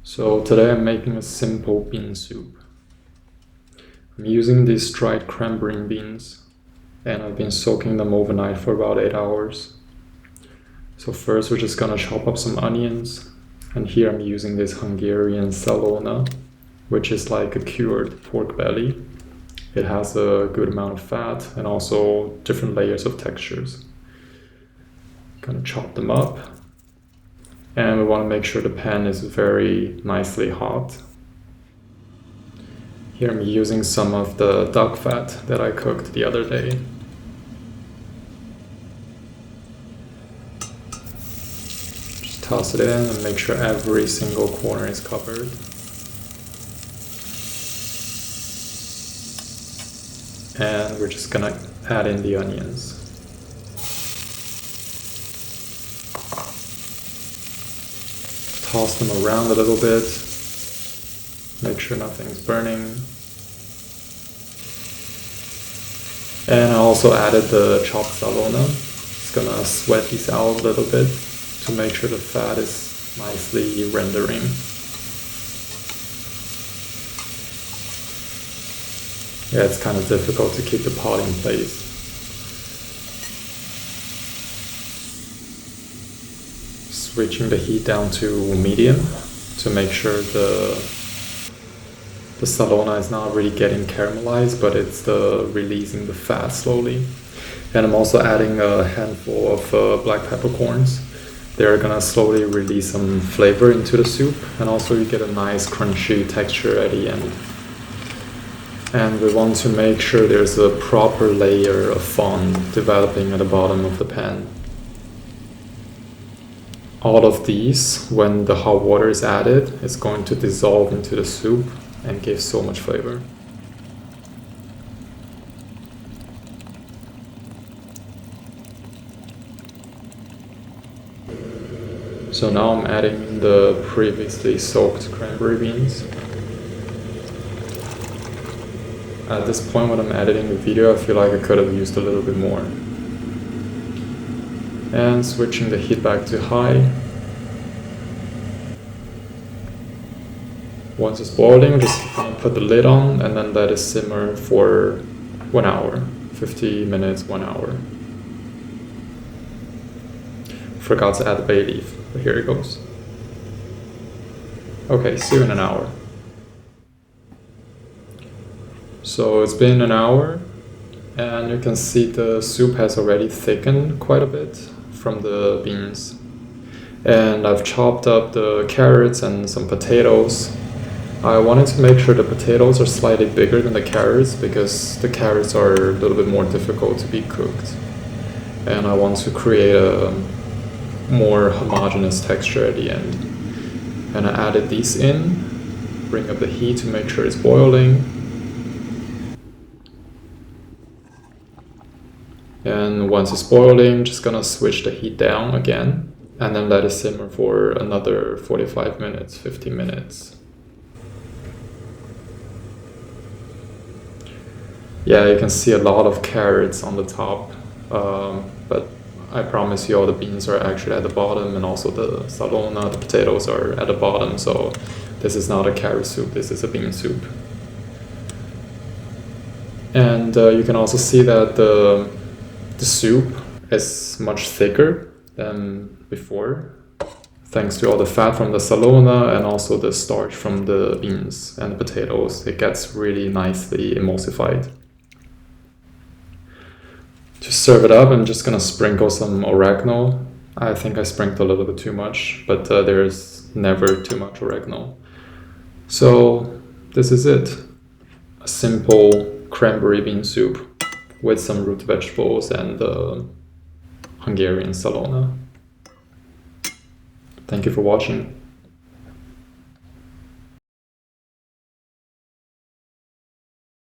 So today I'm making a simple bean soup. I'm using these dried cranberry beans and I've been soaking them overnight for about 8 hours. So first we're just gonna chop up some onions, and here I'm using this Hungarian szalonna, which is like a cured pork belly. It has a good amount of fat and also different layers of textures. Gonna chop them up. And we want to make sure the pan is very nicely hot. Here I'm using some of the duck fat that I cooked the other day. Just toss it in and make sure every single corner is covered. And we're just gonna add in the onions. Toss them around a little bit, make sure nothing's burning. And I also added the chopped szalonna. Just gonna sweat these out a little bit to make sure the fat is nicely rendering. Yeah, it's kind of difficult to keep the pot in place. Switching the heat down to medium to make sure the szalonna is not really getting caramelized, but it's releasing the fat slowly. And I'm also adding a handful of black peppercorns. They're gonna slowly release some flavor into the soup, and also you get a nice crunchy texture at the end. And we want to make sure there's a proper layer of fond developing at the bottom of the pan. All of these, when the hot water is added, is going to dissolve into the soup and give so much flavor. So now I'm adding in the previously soaked cranberry beans. At this point when I'm editing the video, I feel like I could have used a little bit more. And switching the heat back to high. Once it's boiling, just put the lid on and then let it simmer for 1 hour, 50 minutes, 1 hour. Forgot to add the bay leaf, but here it goes. Okay, see you in an hour. So it's been an hour, and you can see the soup has already thickened quite a bit from the beans. And I've chopped up the carrots and some potatoes. I wanted to make sure the potatoes are slightly bigger than the carrots because the carrots are a little bit more difficult to be cooked. And I want to create a more homogeneous texture at the end. And I added these in, bring up the heat to make sure it's boiling. And once it's boiling, just gonna switch the heat down again and then let it simmer for another 45 minutes, 50 minutes. Yeah, you can see a lot of carrots on the top, but I promise you all the beans are actually at the bottom, and also the szalonna, the potatoes are at the bottom, so this is not a carrot soup, this is a bean soup. And you can also see that the soup is much thicker than before, thanks to all the fat from the szalonna and also the starch from the beans and the potatoes. It gets really nicely emulsified. To serve it up, I'm just gonna sprinkle some oregano. I think I sprinkled a little bit too much, but there's never too much oregano. So this is it. A simple cranberry bean soup with some root vegetables and Hungarian szalonna. Thank you for watching.